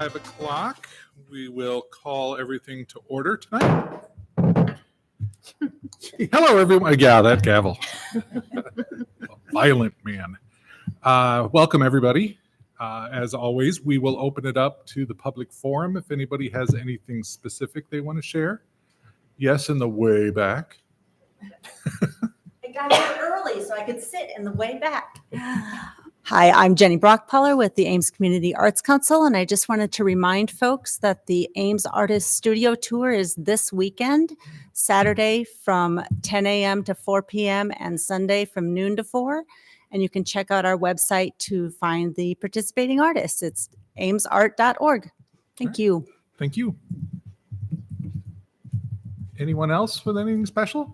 5 o'clock. We will call everything to order tonight. Hello, everyone. Yeah, that gavel. Violent man. Welcome, everybody. As always, we will open it up to the public forum if anybody has anything specific they want to share. Yes, in the way back. I got here early so I could sit in the way back. Hi, I'm Jenny Brockpeller with the Ames Community Arts Council, and I just wanted to remind folks that the Ames Artist Studio Tour is this weekend, Saturday from 10 a.m. to 4 p.m. and Sunday from noon to 4. And you can check out our website to find the participating artists. It's amesart.org. Thank you. Thank you. Anyone else with anything special?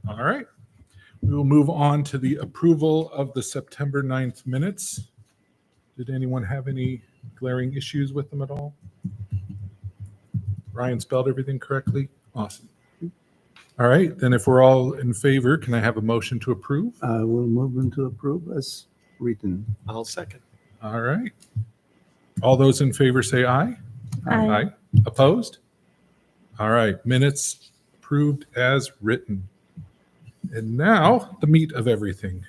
All right. We will move on to the approval of the September 9th minutes. Did anyone have any glaring issues with them at all? Ryan spelled everything correctly? Awesome. All right, then if we're all in favor, can I have a motion to approve? I will move them to approve as written. I'll second. All right. All those in favor say aye. Aye. Opposed? All right, minutes approved as written. And now the meat of everything.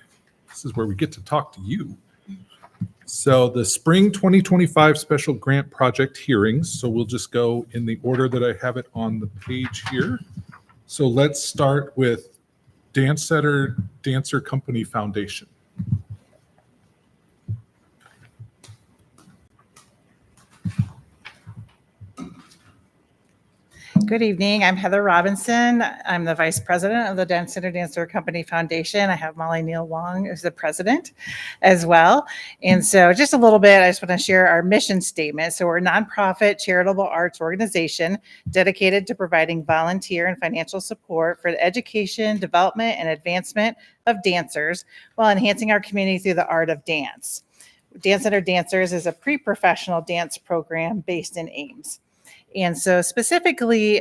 This is where we get to talk to you. So the spring 2025 special grant project hearings. So we'll just go in the order that I have it on the page here. So let's start with Dance Center Dancer Company Foundation. Good evening. I'm Heather Robinson. I'm the Vice President of the Dance Center Dancer Company Foundation. I have Molly Neal Wong who's the president as well. And so just a little bit, I just want to share our mission statement. So we're a nonprofit charitable arts organization dedicated to providing volunteer and financial support for the education, development, and advancement of dancers while enhancing our community through the art of dance. Dance Center Dancers is a pre-professional dance program based in Ames. And so specifically,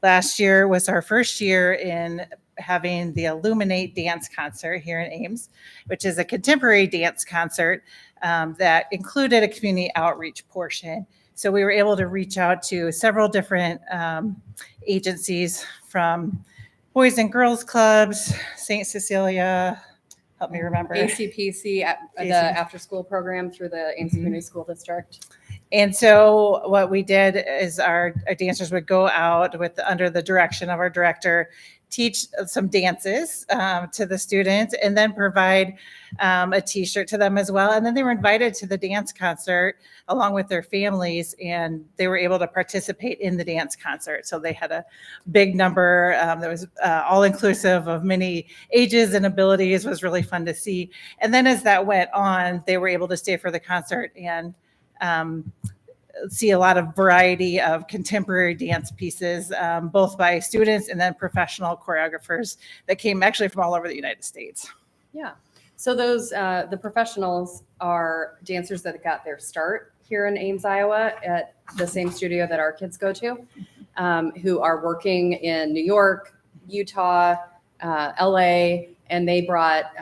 last year was our first year in having the Illuminate Dance Concert here in Ames, which is a contemporary dance concert that included a community outreach portion. So we were able to reach out to several different agencies from Boys and Girls Clubs, St. Cecilia, help me remember. ACPC, the after-school program through the Ames Community School District. And so what we did is our dancers would go out under the direction of our director, teach some dances to the students, and then provide a T-shirt to them as well. And then they were invited to the dance concert along with their families, and they were able to participate in the dance concert. So they had a big number that was all inclusive of many ages and abilities. It was really fun to see. And then as that went on, they were able to stay for the concert and see a lot of variety of contemporary dance pieces, both by students and then professional choreographers that came actually from all over the United States. Yeah. So those, the professionals are dancers that got their start here in Ames, Iowa at the same studio that our kids go to, who are working in New York, Utah, LA, and they brought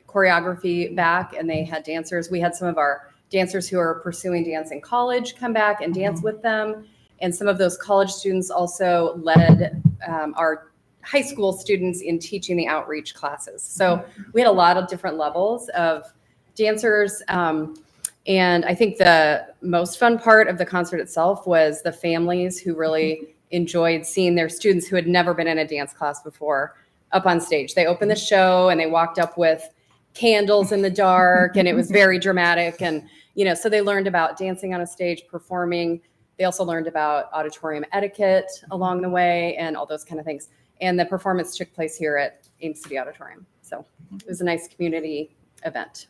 choreography back and they had dancers. We had some of our dancers who are pursuing dance in college come back and dance with them. And some of those college students also led our high school students in teaching the outreach classes. So we had a lot of different levels of dancers. And I think the most fun part of the concert itself was the families who really enjoyed seeing their students who had never been in a dance class before up on stage. They opened the show and they walked up with candles in the dark and it was very dramatic. And, you know, so they learned about dancing on a stage, performing. They also learned about auditorium etiquette along the way and all those kind of things. And the performance took place here at Ames City Auditorium. So it was a nice community event.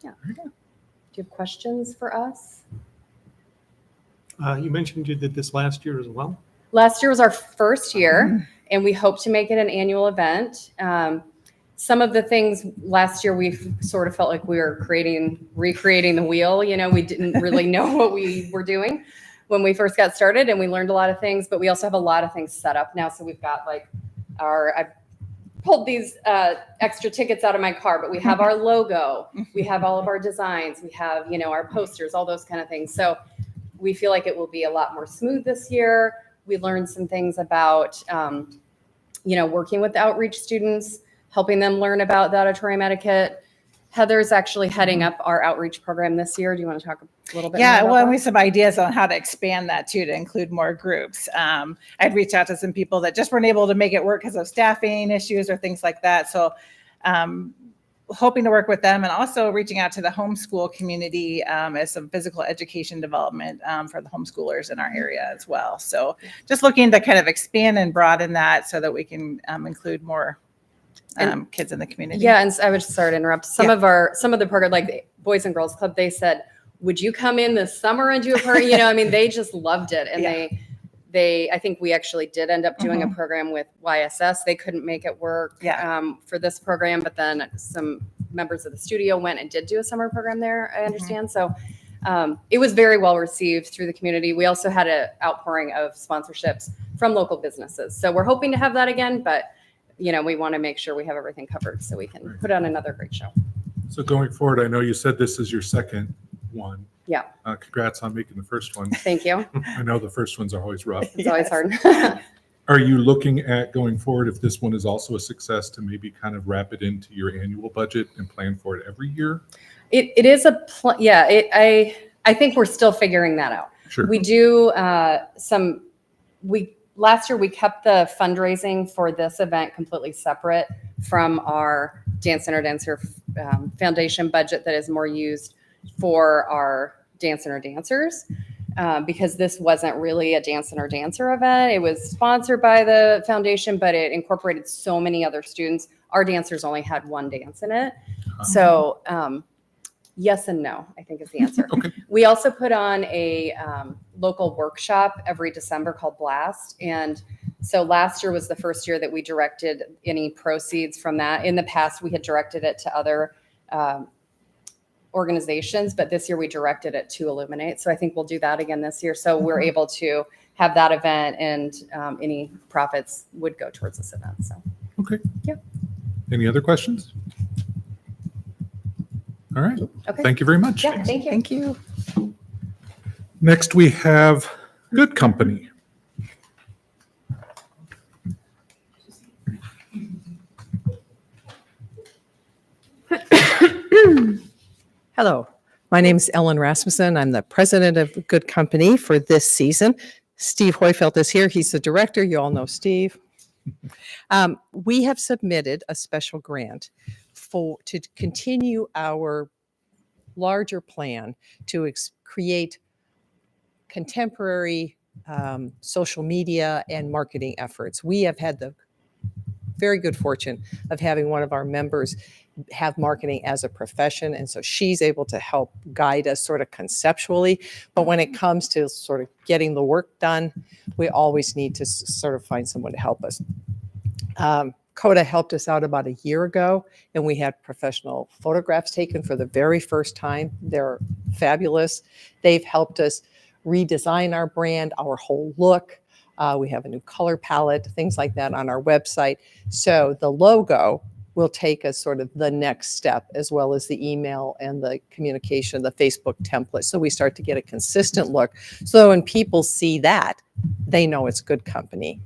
Yeah. Do you have questions for us? You mentioned you did this last year as well. Last year was our first year and we hope to make it an annual event. Some of the things last year, we sort of felt like we were recreating the wheel. You know, we didn't really know what we were doing when we first got started and we learned a lot of things, but we also have a lot of things set up now. So we've got like pulled these extra tickets out of my car, but we have our logo, we have all of our designs, we have, our posters, all those kind of things. So we feel like it will be a lot more smooth this year. We learned some things about, working with outreach students, helping them learn about the auditorium etiquette. Heather's actually heading up our outreach program this year. Do you want to talk a little bit Yeah, more well, about we that? have some ideas on how to expand that too, to include more groups. I'd reached out to some people that just weren't able to make it work because of staffing issues or things like that. So hoping to work with them, and also reaching out to the homeschool community as some physical education development for the homeschoolers in our area as well. So just looking to kind of expand and broaden that so that we can include more kids in the community. Yeah, and I would just sorry to interrupt. Some Yeah. of the program, like the Boys and Girls Club, they said, "Would you come in this summer and do a program?" They just loved it, and Yeah. I think we actually did end up doing a program with YSS. They couldn't make it work for this program, but then some members of the studio went and did do a summer program there, I understand. So it was very well received through the community. We also had an outpouring of sponsorships from local businesses. So we're hoping to have that again, but we want to make sure we have everything covered so we can put on another great show. So going forward, I know you said this is your second one. Yeah. Congrats on making the first one. Thank you. I know the first ones are always rough. It's always hard. Are you looking at going forward, if this one is also a success, to maybe kind of wrap it into your annual budget and plan for it every year? It is I think we're still figuring that out. Sure. We do last year we kept the fundraising for this event completely separate from our Dance Center Dancer Foundation budget that is more used for our Dance Center dancers. Because this wasn't really a Dance Center Dancer event. It was sponsored by the foundation, but it incorporated so many other students. Our dancers only had one dance in it. So yes and no, I think is the answer. Okay. We also put on a local workshop every December called Blast. And so last year was the first year that we directed any proceeds from that. In the past, we had directed it to other organizations, but this year we directed it to Illuminate. So I think we'll do that again this year. So we're able to have that event, and any profits would go towards this event. So Okay. Yeah. Any other questions? All right. okay. Thank you very much. Yeah, thank you. Thank you. Next, we have Good Company. Hello, my name is Ellen Rasmussen. I'm the president of Good Company for this season. Steve Hoyfeld is here. He's the director. You all know Steve. We have submitted a special grant to continue our larger plan to create contemporary social media and marketing efforts. We have had the very good fortune of having one of our members have marketing as a profession. And so she's able to help guide us sort of conceptually. But when it comes to sort of getting the work done, we always need to sort of find someone to help us. CODA helped us out about a year ago, and we had professional photographs taken for the very first time. They're fabulous. They've helped us redesign our brand, our whole look. We have a new color palette, things like that on our website. So the logo will take us sort of the next step, as well as the email and the communication, the Facebook template. So we start to get a consistent look. So when people see that, they know it's Good Company.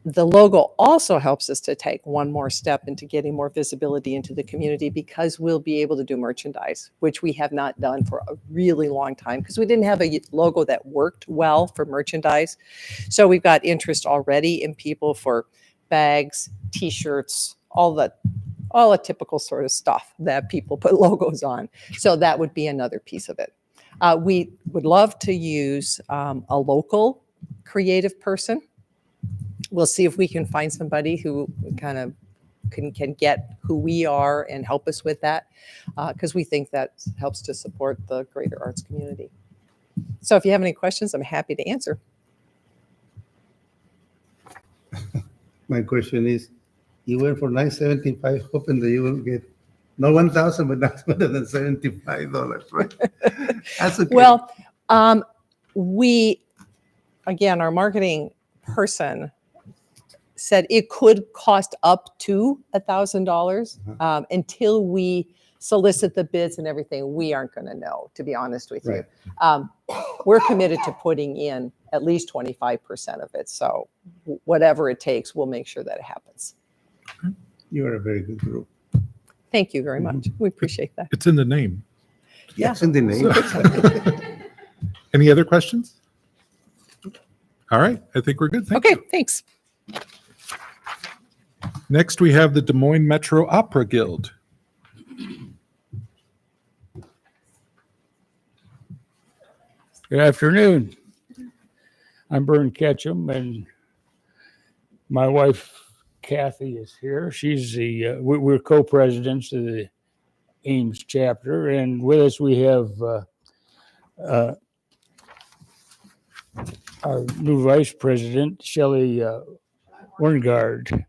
The logo also helps us to take one more step into getting more visibility into the community, because we'll be able to do merchandise, which we have not done for a really long time because we didn't have a logo that worked well for merchandise. So we've got interest already in people for bags, T-shirts, all the typical sort of stuff that people put logos on. So that would be another piece of it. We would love to use a local creative person. We'll see if we can find somebody who kind of can get who we are and help us with that, because we think that helps to support the greater arts community. So if you have any questions, I'm happy to answer. My question is, you went for $975, hoping that you will get not 1,000, but not more than $75, right? That's okay. Well, again, our marketing person said it could cost up to $1,000 until we solicit the bids and everything. We aren't going to know, to be honest with you. Right. We're committed to putting in at least 25% of it. So whatever it takes, we'll make sure that it happens. You are a very good group. Thank you very much. We appreciate that. It's in the name. Yes, in the name. Any other questions? All right, I think we're good. Thank Okay, you. thanks. Next, we have the Des Moines Metro Opera Guild. Good afternoon. I'm Bern Ketchum, and my wife Kathy is here. She's we're co-presidents of the Ames chapter, and with us we have our new vice president, Shelley Werngard.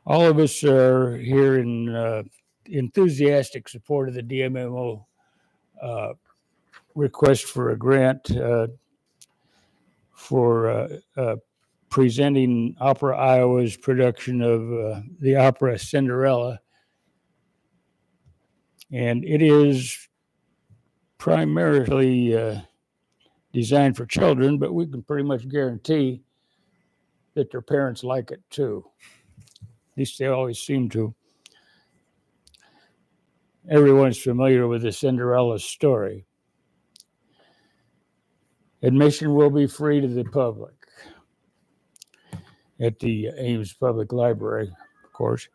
All of us are here in enthusiastic support of the DMMO request for a grant for presenting Opera Iowa's production of the opera Cinderella. And it is primarily designed for children, but we can pretty much guarantee that their parents like it too. At least they always seem to. Everyone's familiar with the Cinderella story. Admission will be free to the public at the Ames Public Library, of course.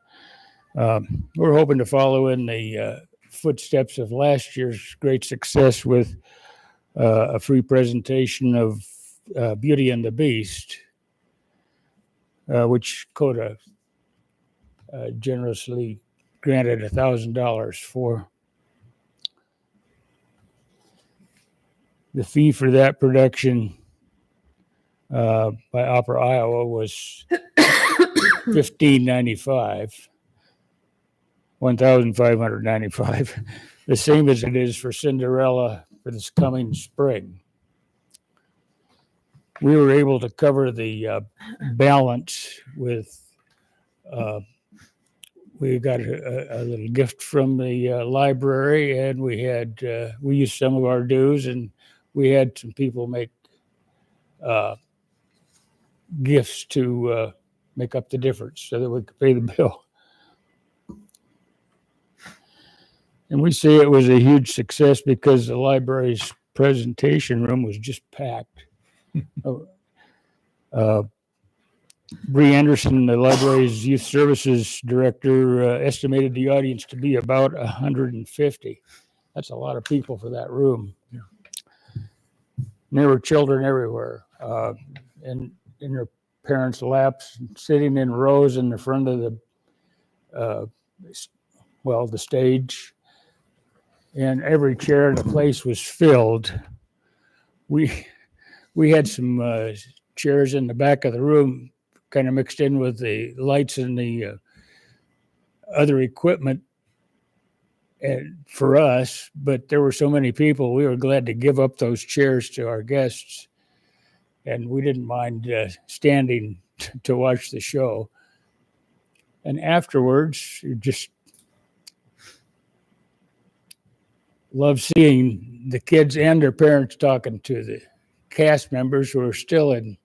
We're hoping to follow in the footsteps of last year's great success with a free presentation of Beauty and the Beast, which CODA generously granted $1,000 for. The fee for that production by Opera Iowa was $1,595, $1,595, the same as it is for Cinderella for this coming spring. We were able to cover the balance with. We got a little gift from the library, and we used some of our dues, and we had some people make gifts to make up the difference so that we could pay the bill. And we say it was a huge success because the library's presentation room was just packed. Bree Anderson, the library's youth services director, estimated the audience to be about 150. That's a lot of people for that room. Yeah. And there were children everywhere, and in their parents' laps, sitting in rows in the front of the stage, and every chair in the place was filled. We had some chairs in the back of the room, kind of mixed in with the lights and the other equipment and for us, but there were so many people, we were glad to give up those chairs to our guests, and we didn't mind standing to watch the show. And afterwards, you just love seeing the kids and their parents talking to the cast members who are still in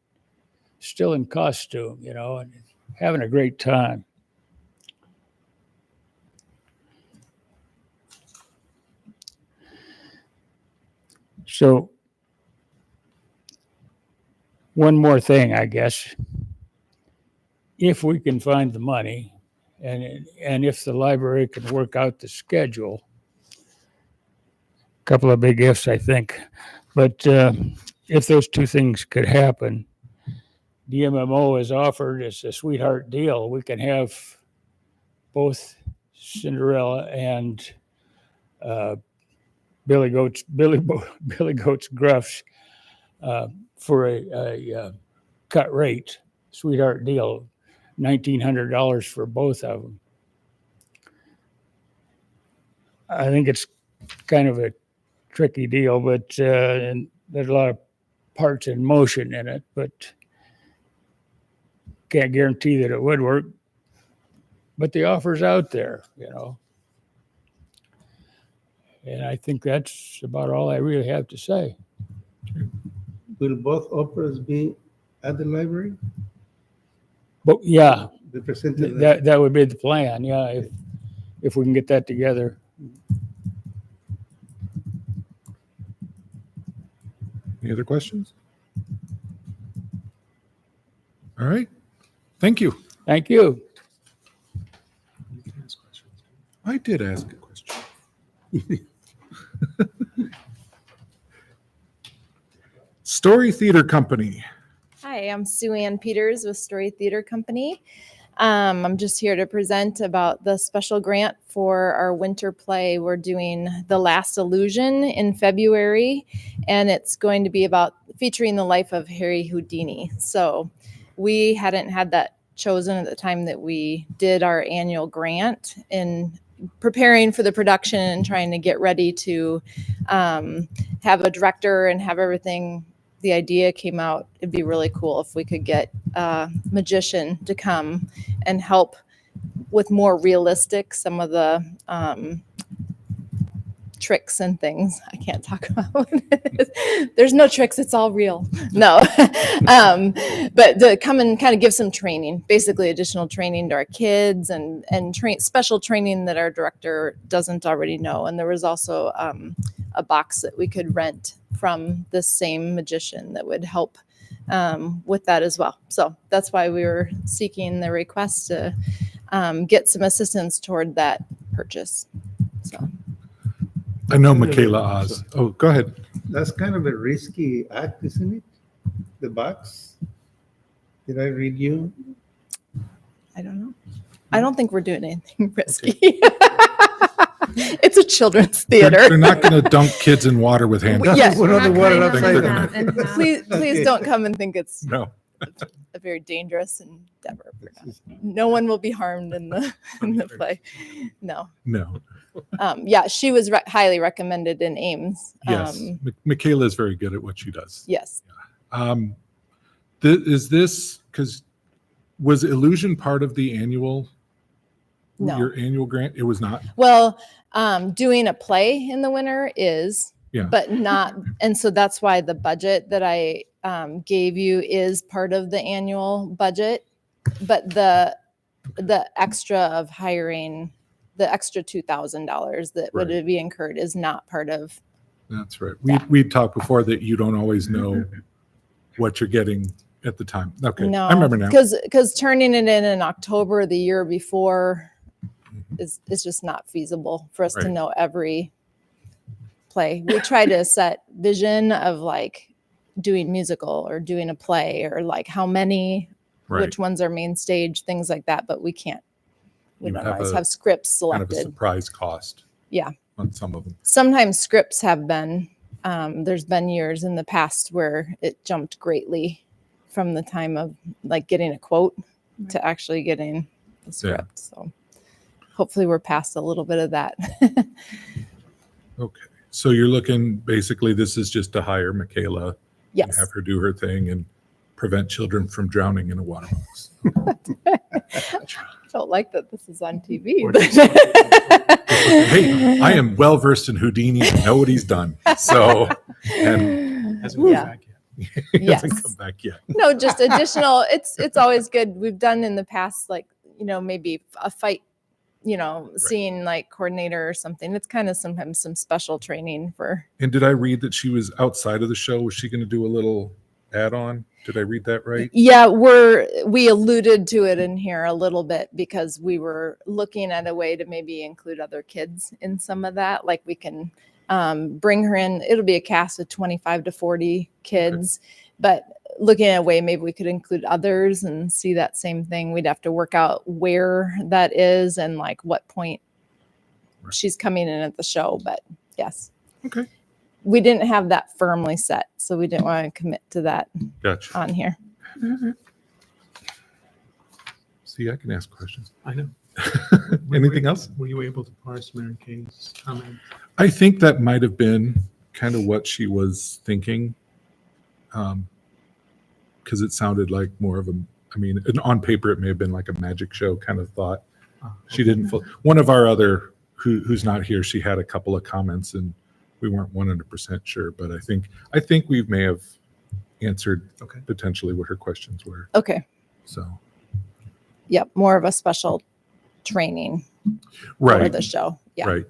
costume, and having a great time. So one more thing, I guess, if we can find the money and if the library can work out the schedule, a couple of big ifs, I think, but if those two things could happen, DMMO has offered us a sweetheart deal. We can have both Cinderella and Billy Goat's Gruffs for a cut rate, sweetheart deal, $1,900 for both of them. I think it's kind of a tricky deal, but and there's a lot of parts in motion in it, but can't guarantee that it would work, but the offer's out there, you know. And I think that's about all I really have to say. Will both operas be at the library? But yeah, They presented that. that would be the plan. Yeah, if we can get that together. Any other questions? All right. Thank you. Thank you. I did ask a question. Story Theater Company. Hi, I'm Sue Ann Peters with Story Theater Company. I'm just here to present about the special grant for our winter play. We're doing The Last Illusion in February, and it's going to be about featuring the life of Harry Houdini. So we hadn't had that chosen at the time that we did our annual grant. In preparing for the production and trying to get ready to have a director and have everything, the idea came out, it'd be really cool if we could get a magician to come and help with more realistic, some of the tricks and things. I can't talk about it. There's no tricks, it's all real. No. But to come and kind of give some training, basically additional training to our kids and special training that our director doesn't already know. And there was also a box that we could rent from the same magician that would help with that as well. So that's why we were seeking the request to get some assistance toward that purchase. So. I know Michaela Oz. Oh, go ahead. That's kind of a risky act, isn't it? The box. Did I read you? I don't know. I don't think we're doing anything risky. It's a children's theater. They're not going to dunk kids in water with hand. Yes. Put on the water Not upside going down. to- that. Please Okay. don't come and think it's No. a very dangerous endeavor. No one will be harmed in the play. No. No. Yeah, she was highly recommended in Ames. Yes. Michaela is very good at what she does. Yes. Is this because was Illusion part of the annual? No. Your annual grant? It was not. Well, doing a play in the winter is, Yeah. but not, and so that's why the budget that I gave you is part of the annual budget, but the extra of hiring, the extra $2,000 that would Right. be incurred is not part of. That's right. We talked before that you don't always know what you're getting at the time. Okay. No, I remember now. because turning it in October the year before Mhm. is just not feasible for us to Right. know every play. We try to set vision of like doing musical or doing a play or like how many, Right. which ones are main stage, things like that, but we can't. We You don't have always a- have scripts Kind of a selected. surprise cost. Yeah. On some of them. Sometimes scripts have been, there's been years in the past where it jumped greatly from the time of like getting a quote to actually getting the script. So hopefully we're past a little bit of that. Okay. So you're looking, basically, this is just to hire Michaela, and Yes. have her do her thing and prevent children from drowning in a water box. I don't like that this is on TV. Hey, I am well versed in Houdini and know what he's done. So, and Hasn't come Yeah. back yet. he hasn't Yes. come back yet. No, just additional. It's always good. We've done in the past, like, maybe a fight, seeing like coordinator or something. It's kind of sometimes some special training for. And did I read that she was outside of the show? Was she going to do a little add-on? Did I read that right? Yeah, we alluded to it in here a little bit because we were looking at a way to maybe include other kids in some of that. Like we can bring her in. It'll be a cast of 25 to 40 kids, but looking at a way maybe we could include others and see that same thing. We'd have to work out where that is and like what point Right. she's coming in at the show. But yes. Okay. We didn't have that firmly set, so we didn't want to commit to that Gotcha. on here. See, I can ask questions. I know. Anything else? Were you able to parse Mary Kay's comment? I think that might have been kind of what she was thinking, because it sounded like more of I mean, and on paper, it may have been like a magic show kind of thought. She didn't. One of our other who's not here, she had a couple of comments, and we weren't 100% sure. But I think we may have answered Okay. potentially what her questions were. Okay. So Yep. More of a special training for right, the show. Yeah. right.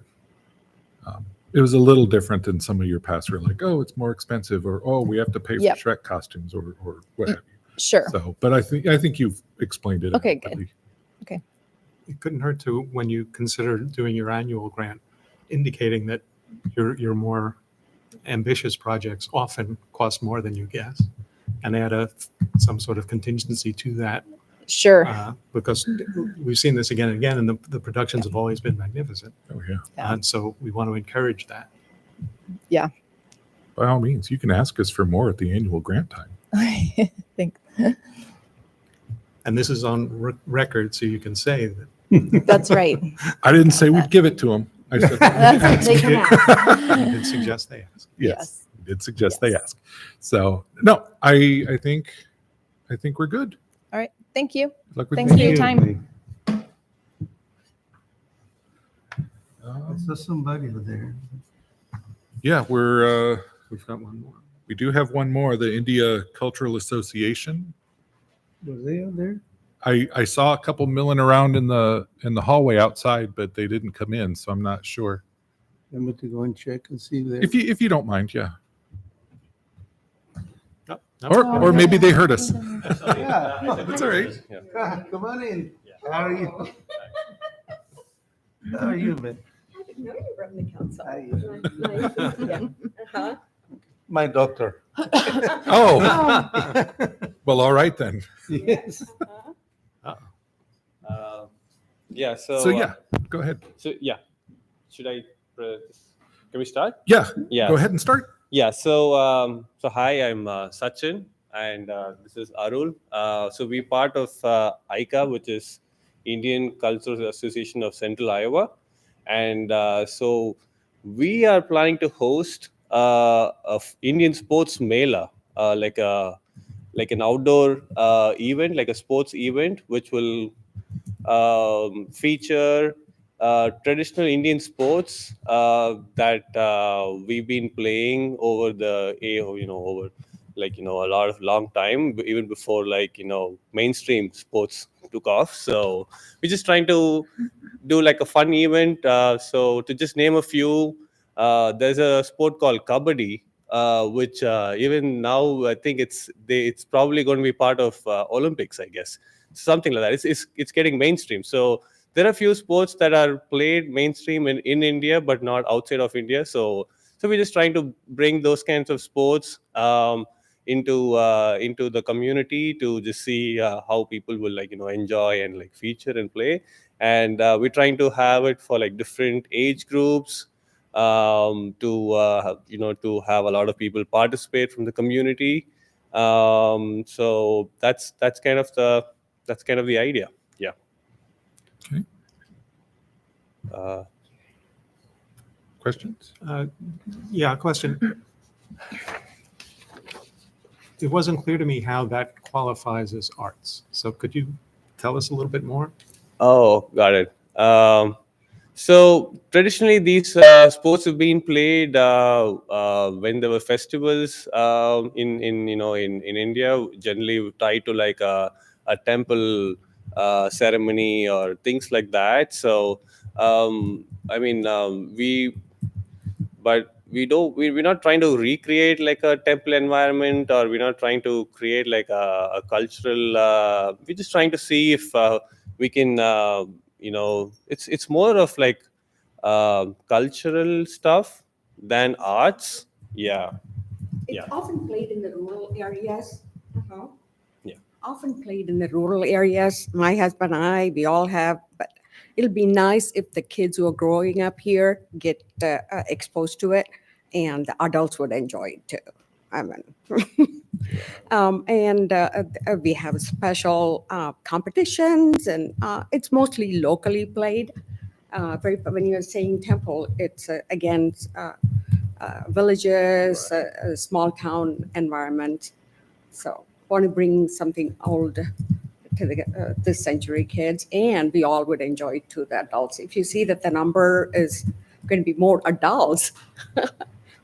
It was a little different than some of your past were like, oh, it's more expensive, or oh, we have to pay for Yep. Shrek costumes, or what have you. Sure. So, but I think you've explained it. Okay, good. adequately. It couldn't hurt to, when you consider doing your annual grant, indicating that your more ambitious projects often cost more than you guess, and add some sort of contingency to that, Sure. because we've seen this again and again, and the productions have always been magnificent, Oh yeah. Yeah. and so we want to encourage that. By all means, you can ask us for more at the annual grant time. I think And this is on record, so you can say that that's right. I didn't say we'd give it to them. I said That's what they can ask. you did suggest they ask. yes. We did suggest they ask. So no, I think we're good. All right. Thank you. Good luck with Thanks that. for your time. I saw somebody over there. Yeah, We've got one more. we do have one more. The India Cultural Association. Were they out there? I saw a couple milling around in the hallway outside, but they didn't come in, so I'm not sure. I'm going to go and check and see there. If you don't mind, yeah. No, Or maybe they heard us. Yeah. That's all right. Come on in. How are you? How are you, man? I didn't know you were on the council. Hi. Nice to see you. Uh-huh. My doctor. Oh, well, all right then. Yes. Yeah. So yeah, go ahead. So yeah, should I? Can we start? Yeah, Yeah. go ahead and start. Yeah. So hi, I'm Sachin, and this is Arul. So we're part of ICA, which is Indian Cultural Association of Central Iowa, and so we are planning to host Indian sports mela, like an outdoor event, like a sports event, which will feature traditional Indian sports that we've been playing over over a lot of long time, even before mainstream sports took off. So we're just trying to do like a fun event. So to just name a few, there's a sport called Kabaddi, which even now I think it's probably going to be part of Olympics, I guess, something like that. It's getting mainstream. So there are a few sports that are played mainstream in India, but not outside of India. So we're just trying to bring those kinds of sports into the community to just see how people will enjoy and feature and play. And we're trying to have it for different age groups, to have a lot of people participate from the community. So that's kind of the idea. Yeah. Okay. Questions? Yeah, question. It wasn't clear to me how that qualifies as arts. So could you tell us a little bit more? Oh, got it. So traditionally, these sports have been played when there were festivals in India. Generally, we tie to a temple ceremony or things like that. So we're not trying to recreate a temple environment, or we're not trying to create a cultural. We're just trying to see if we can. It's more of cultural stuff than arts. Yeah. It's Yeah. often played in the rural areas. Uh-huh. Yeah. Often played in the rural areas. My husband and I, we all have, but it'll be nice if the kids who are growing up here get exposed to it, and the adults would enjoy it too. I mean, we have special competitions, and it's mostly locally played. When you're saying temple, it's against villages, a small town environment. So want to bring something old to the this century kids, and we all would enjoy it to the adults. If you see that the number is going to be more adults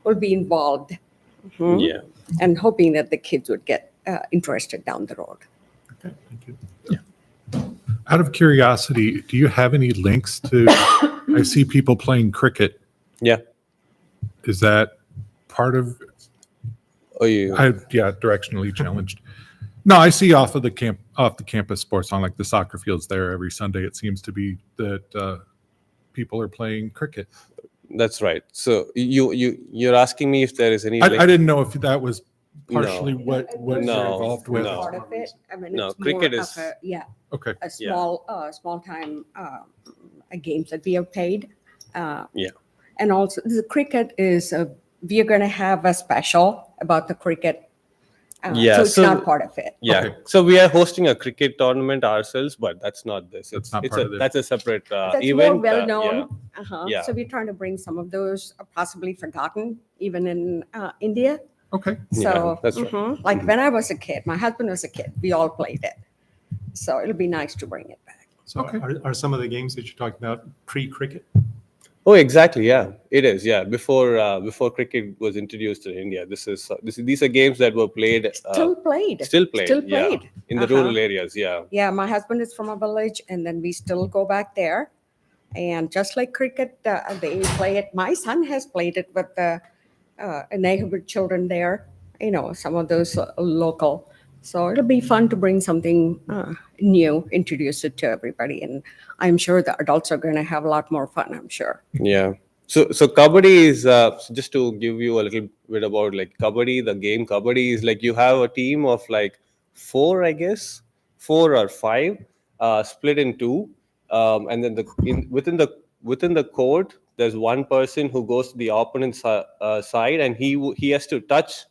will be involved. Mhm. Yeah. And hoping that the kids would get interested down the road. Okay, thank you. Out of curiosity, do you have any links to? I see people playing cricket. Yeah. Is that part of? Oh, you. Yeah, directionally challenged. No, I see off the campus sports on like the soccer fields there every Sunday. It seems to be that people are playing cricket. That's right. So you're asking me if there is any. I didn't know if that was No. partially what you're No, involved with. no. Part of it. I mean, No, it's cricket more is- of a, Okay. a small time games that we have played. Yeah. And also the cricket is we are going to have a special about the cricket. Yeah, So it's so- not part of it. Yeah. Okay. So we are hosting a cricket tournament ourselves, but that's not this. That's not It's part of this. that's a separate That's event. more well yeah. known. Uh-huh. Yeah. So we're trying to bring some of those possibly forgotten, even in India. Okay. Yeah, So, that's right. like when I was a kid, my husband was a kid, we all played it. So it'll be nice to bring it back. So Okay. are some of the games that you're talking about pre-cricket? Oh, exactly. Yeah, it is. Yeah, before cricket was introduced in India, these are games that were played. Still played. Still played. Still yeah, played. in the Uh-huh. rural areas. Yeah. Yeah, my husband is from a village, and then we still go back there. And just like cricket, they play it. My son has played it with the neighborhood children there, some of those local. So it'll be fun to bring something new, introduce it to everybody. And I'm sure the adults are going to have a lot more fun, I'm sure. Yeah. So kabaddi is just to give you a little bit about like kabaddi. The game kabaddi is like you have a team of like 4, I guess, 4 or 5, split in 2, and then within the court, there's one person who goes to the opponent's side, and he has to touch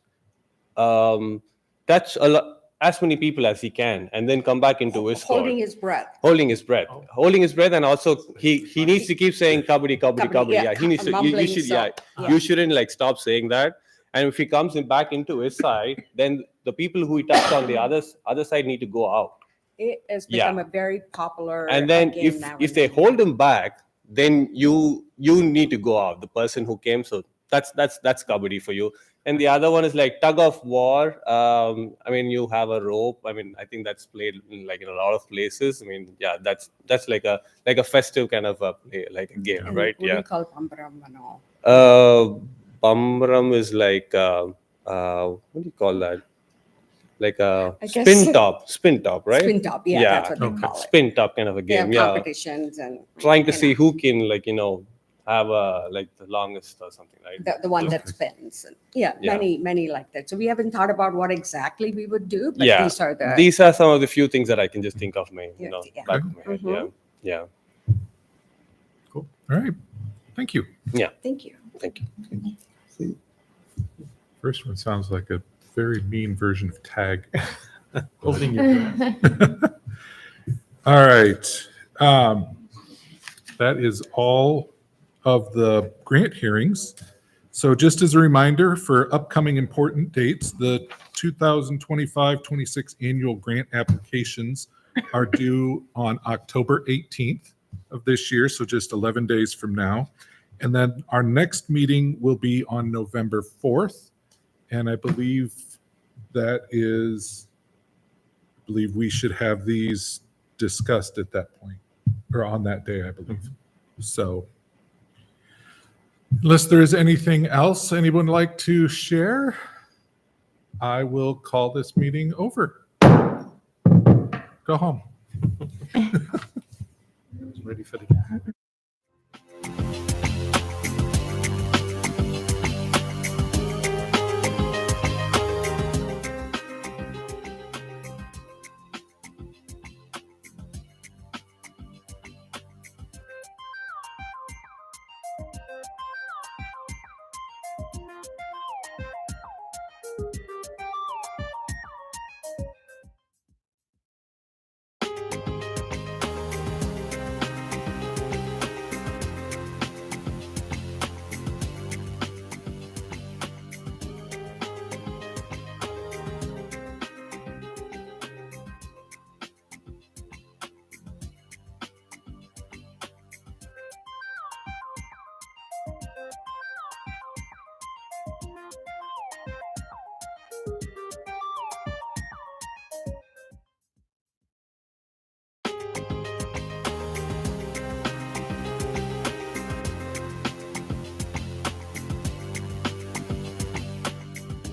as many people as he can, and then come back into his court. Holding his breath. Holding his breath, and also he needs to keep saying kabaddi, kabaddi, Kabaddi, kabaddi. yeah, Yeah, he needs to. You mumbling, should, so, yeah, yeah. you shouldn't like stop saying that. And if he comes back into his side, then the people who he touched on the other side need to go out. It has Yeah. become a very popular And then game if now if in they India. hold him back, then you need to go out. The person who came, so that's kabaddi for you. And the other one is like tug of war. I mean, you have a rope. I mean, I think that's played in a lot of places. I mean, yeah, that's like a festive kind of a play, like a game, And right? What do Yeah. you call Pambaram and all? Bamram is like what do you call that? Like a I guess- spin top, right? Spin top, yeah, that's what they okay. call it. Spin top kind of a They have game. Yeah. competitions and. Trying to you see know, who can have the longest or something, right? The one that spins. And, yeah, Yeah. many like that. So we haven't thought about what exactly we would do, but Yeah. these are the. These are some of the few things that I can just think of Yeah, yeah. back of my head. Mhm. Yeah. All right. Thank you. Thank you. Thank you. See, First one sounds like a very mean version of tag. Holding your breath. All right. That is all of the grant hearings. So just as a reminder for upcoming important dates, the 2025-26 annual grant applications are due on October 18th of this year, so just 11 days from now. And then our next meeting will be on November 4th. And I believe we should have these discussed at that point, or on that day, I believe. So unless there is anything else anyone would like to share, I will call this meeting over. Go home. Ready for the